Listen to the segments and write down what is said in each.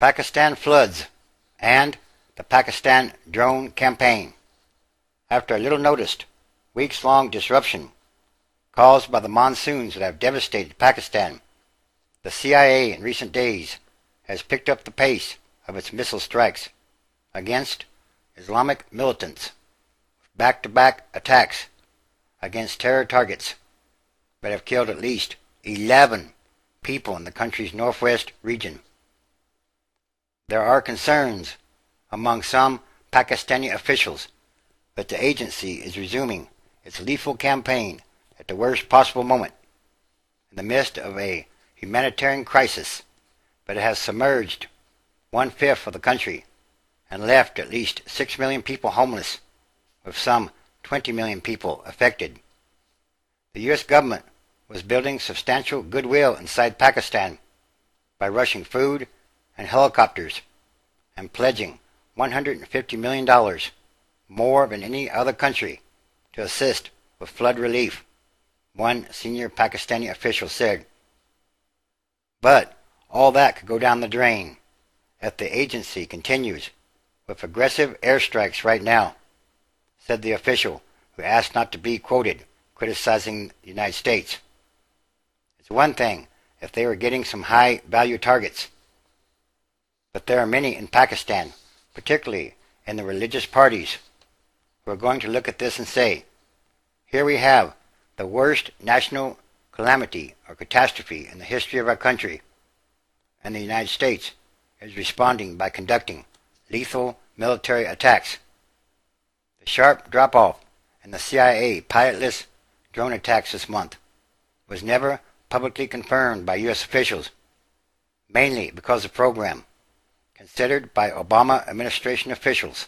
Pakistan floods and the Pakistan drone campaign. After a little noticed, weeks-long disruption caused by the monsoons that have devastated Pakistan, the CIA in recent days has picked up the pace of its missile strikes against Islamic militants, with back-to-back attacks against terror targets that have killed at least 11 people in the country's northwest region. There are concerns among some Pakistani officials that the agency is resuming its lethal campaign at the worst possible moment, in the midst of a humanitarian crisis that has submerged one-fifth of the country and left at least 6 million people homeless, with some 20 million people affected. The U.S. government was building substantial goodwill inside Pakistan by rushing food and helicopters and pledging $150 million, more than any other country, to assist with flood relief, one senior Pakistani official said. But all that could go down the drain if the agency continues with aggressive airstrikes right now, said the official, who asked not to be quoted criticizing the United States. It's one thing if they were getting some high-value targets, but there are many in Pakistan, particularly in the religious parties, who are going to look at this and say, here we have the worst national calamity or catastrophe in the history of our country, and the United States is responding by conducting lethal military attacks. The sharp drop-off in the CIA pilotless drone attacks this month was never publicly confirmed by U.S. officials, mainly because the program, considered by Obama administration officials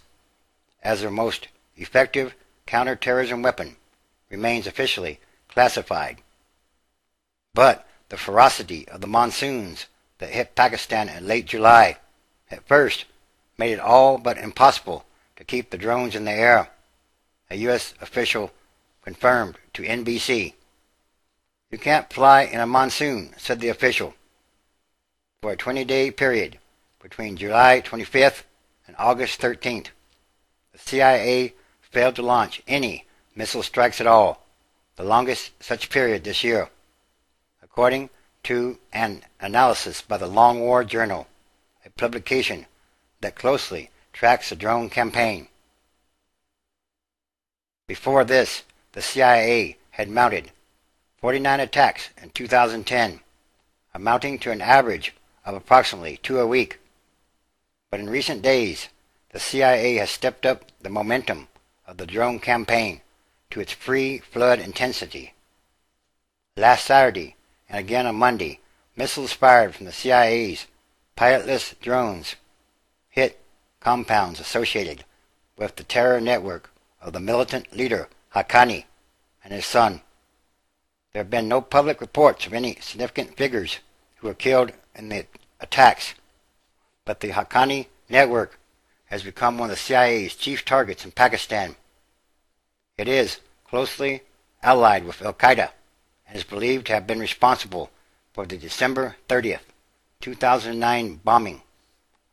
as their most effective counterterrorism weapon, remains officially classified. But the ferocity of the monsoons that hit Pakistan in late July at first made it all but impossible to keep the drones in the air, a U.S. official confirmed to NBC. You can't fly in a monsoon, said the official. For a 20-day period between July 25th and August 13th, the CIA failed to launch any missile strikes at all, the longest such period this year, according to an analysis by the Long War Journal, a publication that closely tracks the drone campaign. Before this, the CIA had mounted 49 attacks in 2010, amounting to an average of approximately 2 a week. But in recent days, the CIA has stepped up the momentum of the drone campaign to its pre-flood intensity. Last Saturday, and again on Monday, missiles fired from the CIA's pilotless drones hit compounds associated with the terror network of the militant leader Haqqani and his son. There have been no public reports of any significant figures who were killed in the attacks, but the Haqqani network has become one of the CIA's chief targets in Pakistan. It is closely allied with Al-Qaeda and is believed to have been responsible for the December 30th, 2009 bombing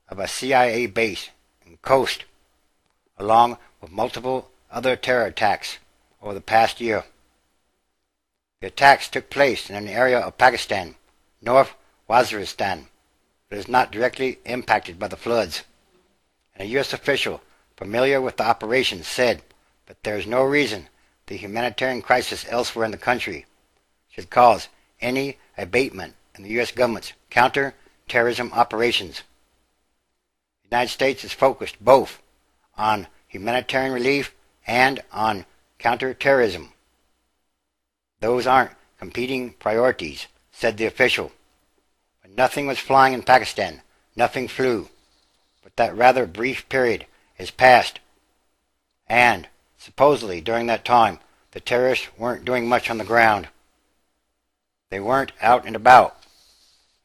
of a CIA base in Khost, along with multiple other terror attacks over the past year. The attacks took place in an area of Pakistan, North Waziristan, that is not directly impacted by the floods. And a U.S. official familiar with the operation said that there is no reason the humanitarian crisis elsewhere in the country should cause any abatement in the U.S. government's counter-terrorism operations. The United States is focused both on humanitarian relief and on counter-terrorism. Those aren't competing priorities, said the official. When nothing was flying in Pakistan, nothing flew. But that rather brief period is past, and supposedly during that time the terrorists weren't doing much on the ground. They weren't out and about.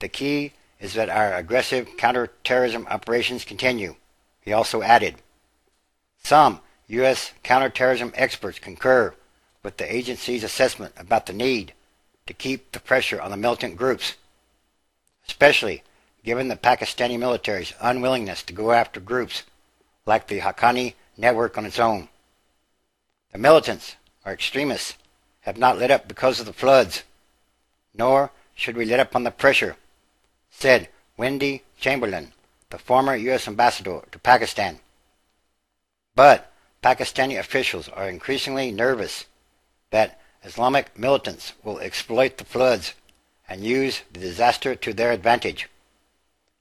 The key is that our aggressive counterterrorism operations continue, he also added. Some U.S. counterterrorism experts concur with the agency's assessment about the need to keep the pressure on the militant groups, especially given the Pakistani military's unwillingness to go after groups like the Haqqani network on its own. The militants, or extremists, have not let up because of the floods, nor should we let up on the pressure, said Wendy Chamberlain, the former U.S. ambassador to Pakistan. But Pakistani officials are increasingly nervous that Islamic militants will exploit the floods and use the disaster to their advantage,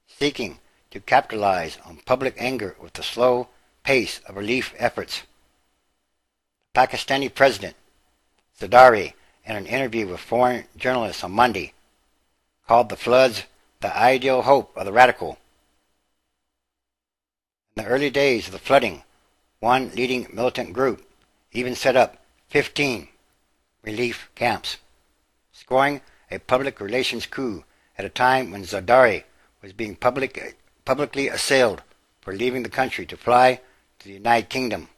seeking to capitalize on public anger with the slow pace of relief efforts. The Pakistani president, Zardari, in an interview with foreign journalists on Monday, called the floods the ideal hope of the radical. In the early days of the flooding, one leading militant group even set up 15 relief camps, scoring a public relations coup at a time when Zardari was being publicly assailed for leaving the country to fly to the United Kingdom.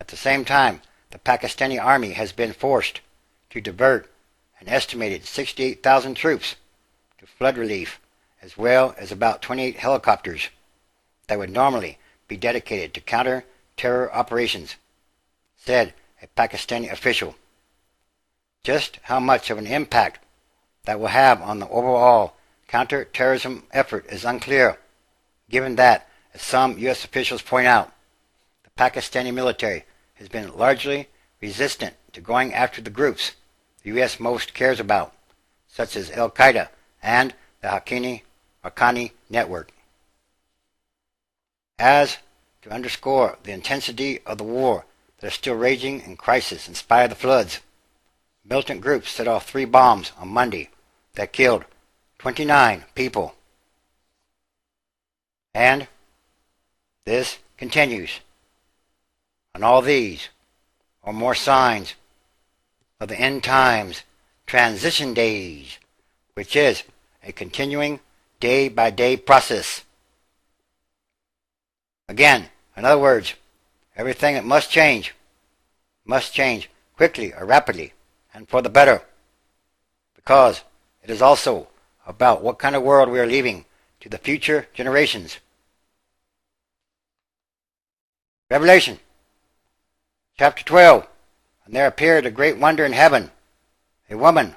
At the same time, the Pakistani army has been forced to divert an estimated 68,000 troops to flood relief, as well as about 28 helicopters that would normally be dedicated to counter-terror operations, said a Pakistani official. Just how much of an impact that will have on the overall counter-terrorism effort is unclear, given that, as some U.S. officials point out, the Pakistani military has been largely resistant to going after the groups the U.S. most cares about, such as Al-Qaeda and the Haqqani network. As to underscore the intensity of the war that is still raging in crisis in spite of the floods, militant groups set off 3 bombs on Monday that killed 29 people. And this continues. And all these are more signs of the end times transition days, which is a continuing day-by-day process. Again, in other words, everything that must change quickly or rapidly and for the better, because it is also about what kind of world we are leaving to the future generations. Revelation chapter 12. And there appeared a great wonder in heaven, a woman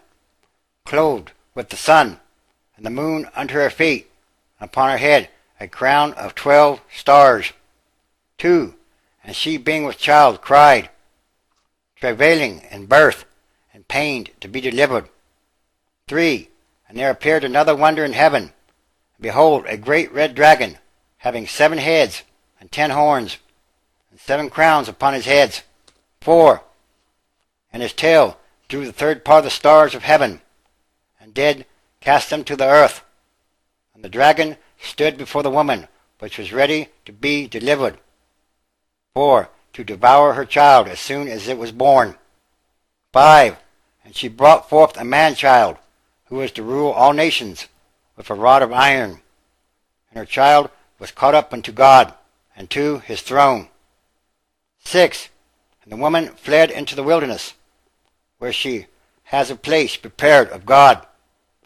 clothed with the sun, and the moon under her feet, and upon her head a crown of 12 stars. 2. And she being with child cried, travailing in birth, and pained to be delivered. 3. And there appeared another wonder in heaven, and behold, a great red dragon, having 7 heads and 10 horns, and 7 crowns upon his heads. 4. And his tail drew the 3rd part of the stars of heaven, and did cast them to the earth. And the dragon stood before the woman, which was ready to be delivered, for to devour her child as soon as it was born. 5. And she brought forth a man-child, who was to rule all nations with a rod of iron. And her child was caught up unto God, and to his throne. 6. And the woman fled into the wilderness, where she has a place prepared of God.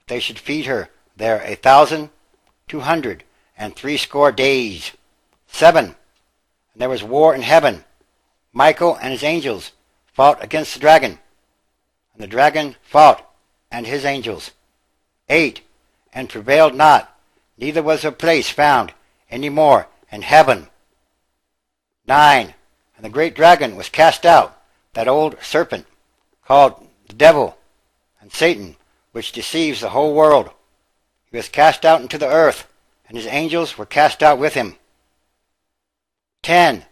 They should feed her there 1,260 days. 7. And there was war in heaven. Michael and his angels fought against the dragon, and the dragon fought and his angels. 8. And prevailed not, neither was a place found any more in heaven. 9. And the great dragon was cast out, that old serpent, called the devil and Satan, which deceives the whole world. He was cast out into the earth, and his angels were cast out with him. 10.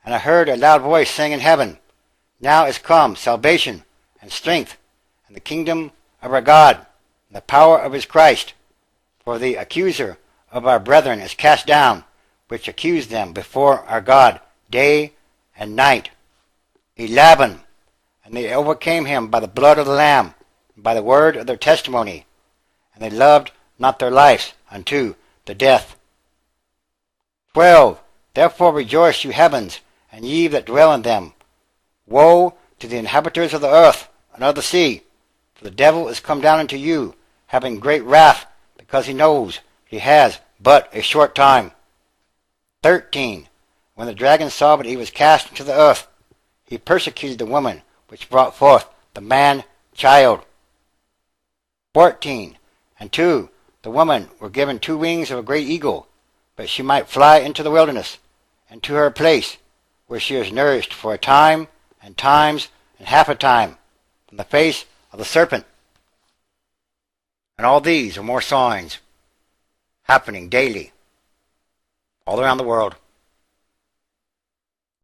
And I heard a loud voice saying in heaven, Now is come salvation and strength, and the kingdom of our God, and the power of his Christ. For the accuser of our brethren is cast down, which accused them before our God day and night. 11. And they overcame him by the blood of the Lamb, and by the word of their testimony, and they loved not their lives unto the death. 12. Therefore rejoice, you heavens, and ye that dwell in them. Woe to the inhabitants of the earth and of the sea, for the devil is come down unto you, having great wrath, because he knows he has but a short time. 13. When the dragon saw that he was cast into the earth, he persecuted the woman which brought forth the man-child. 14. And 2. The woman were given 2 wings of a great eagle, but she might fly into the wilderness, and to her place, where she is nourished for a time, and times, and half a time, from the face of the serpent. And all these are more signs happening daily all around the world.